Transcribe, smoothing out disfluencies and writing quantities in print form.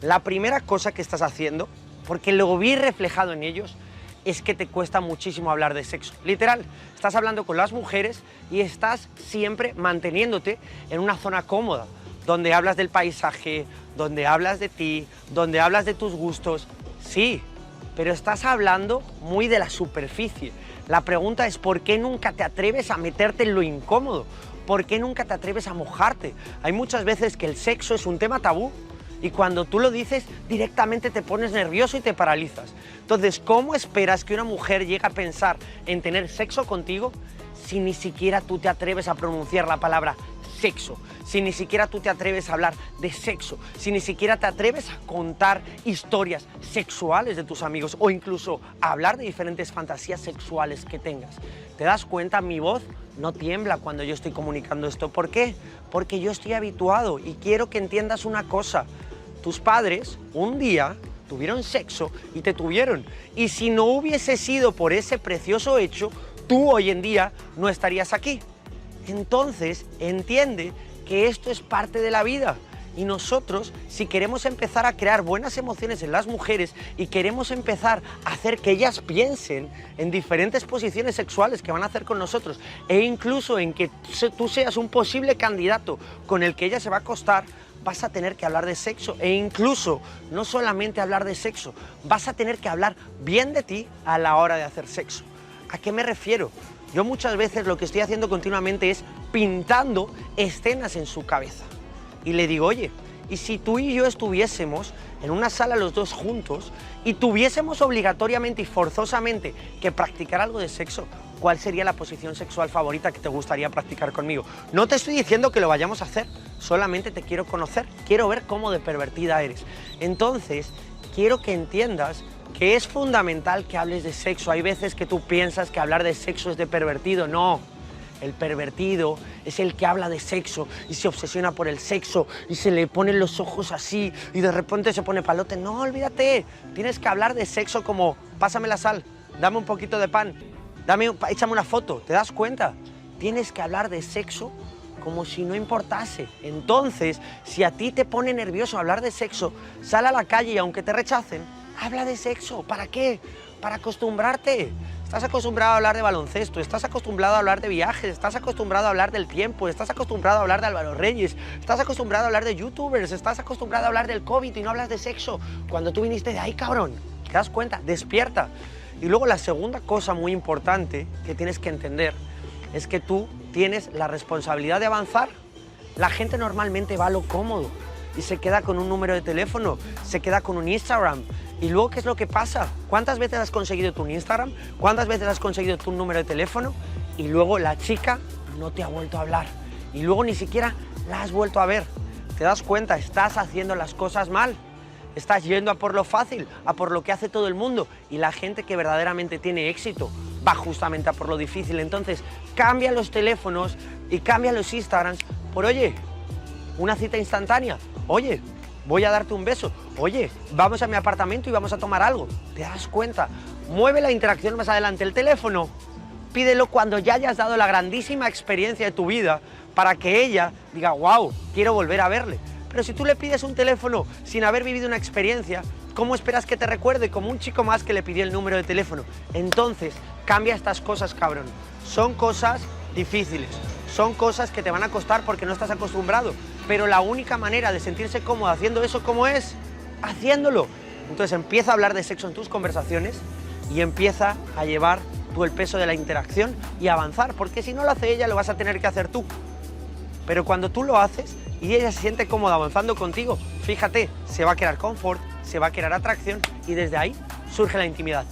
La primera cosa que estás haciendo, porque lo vi reflejado en ellos, es que te cuesta muchísimo hablar de sexo. Literal, estás hablando con las mujeres y estás siempre manteniéndote en una zona cómoda, donde hablas del paisaje, donde hablas de ti, donde hablas de tus gustos. Sí, pero estás hablando muy de la superficie. La pregunta es, ¿por qué nunca te atreves a meterte en lo incómodo? ¿Por qué nunca te atreves a mojarte? Hay muchas veces que el sexo es un tema tabú y cuando tú lo dices directamente te pones nervioso y te paralizas. Entonces, ¿cómo esperas que una mujer llegue a pensar en tener sexo contigo si ni siquiera tú te atreves a pronunciar la palabra sexo? Si ni siquiera tú te atreves a hablar de sexo, si ni siquiera te atreves a contar historias sexuales de tus amigos o incluso a hablar de diferentes fantasías sexuales que tengas. ¿Te das cuenta? Mi voz no tiembla cuando yo estoy comunicando esto. ¿Por qué? Porque yo estoy habituado y quiero que entiendas una cosa. Tus padres un día tuvieron sexo y te tuvieron. Y si no hubiese sido por ese precioso hecho, tú hoy en día no estarías aquí. Entonces, entiende que esto es parte de la vida. Y nosotros, si queremos empezar a crear buenas emociones en las mujeres y queremos empezar a hacer que ellas piensen en diferentes posiciones sexuales que van a hacer con nosotros e incluso en que tú seas un posible candidato con el que ella se va a acostar, vas a tener que hablar de sexo e incluso, no solamente hablar de sexo, vas a tener que hablar bien de ti a la hora de hacer sexo. ¿A qué me refiero? Yo muchas veces lo que estoy haciendo continuamente es pintando escenas en su cabeza. Y le digo, oye, ¿y si tú y yo estuviésemos en una sala los dos juntos y tuviésemos obligatoriamente y forzosamente que practicar algo de sexo? ¿Cuál sería la posición sexual favorita que te gustaría practicar conmigo? No te estoy diciendo que lo vayamos a hacer, solamente te quiero conocer, quiero ver cómo de pervertida eres. Entonces, quiero que entiendas que es fundamental que hables de sexo. Hay veces que tú piensas que hablar de sexo es de pervertido. No, el pervertido es el que habla de sexo y se obsesiona por el sexo y se le ponen los ojos así y de repente se pone palote. No, olvídate, tienes que hablar de sexo como pásame la sal, dame un poquito de pan, échame una foto. ¿Te das cuenta? Tienes que hablar de sexo como si no importase. Entonces, si a ti te pone nervioso hablar de sexo, sal a la calle y aunque te rechacen, habla de sexo. ¿Para qué? Para acostumbrarte. Estás acostumbrado a hablar de baloncesto, estás acostumbrado a hablar de viajes, estás acostumbrado a hablar del tiempo, estás acostumbrado a hablar de Álvaro Reyes, estás acostumbrado a hablar de youtubers, estás acostumbrado a hablar del COVID y no hablas de sexo. Cuando tú viniste de ahí, cabrón, ¿te das cuenta? Despierta. Y luego la segunda cosa muy importante que tienes que entender es que tú tienes la responsabilidad de avanzar. La gente normalmente va a lo cómodo y se queda con un número de teléfono, se queda con un Instagram. ¿Y luego qué es lo que pasa? ¿Cuántas veces has conseguido tu Instagram? ¿Cuántas veces has conseguido tu número de teléfono? Y luego la chica no te ha vuelto a hablar. Y luego ni siquiera la has vuelto a ver. ¿Te das cuenta? Estás haciendo las cosas mal. Estás yendo a por lo fácil, a por lo que hace todo el mundo. Y la gente que verdaderamente tiene éxito va justamente a por lo difícil. Entonces, cambia los teléfonos y cambia los Instagrams por, oye, una cita instantánea. Oye, voy a darte un beso. Oye, vamos a mi apartamento y vamos a tomar algo. ¿Te das cuenta? Mueve la interacción más adelante. El teléfono, pídelo cuando ya hayas dado la grandísima experiencia de tu vida para que ella diga, wow, quiero volver a verle. Pero si tú le pides un teléfono sin haber vivido una experiencia, ¿cómo esperas que te recuerde? Como un chico más que le pidió el número de teléfono. Entonces, cambia estas cosas, cabrón. Son cosas difíciles. Son cosas que te van a costar porque no estás acostumbrado. Pero la única manera de sentirse cómodo haciendo eso, ¿cómo es? Haciéndolo. Entonces empieza a hablar de sexo en tus conversaciones y empieza a llevar tú el peso de la interacción y avanzar. Porque si no lo hace ella, lo vas a tener que hacer tú. Pero cuando tú lo haces y ella se siente cómoda avanzando contigo, fíjate, se va a crear confort, se va a crear atracción y desde ahí surge la intimidad.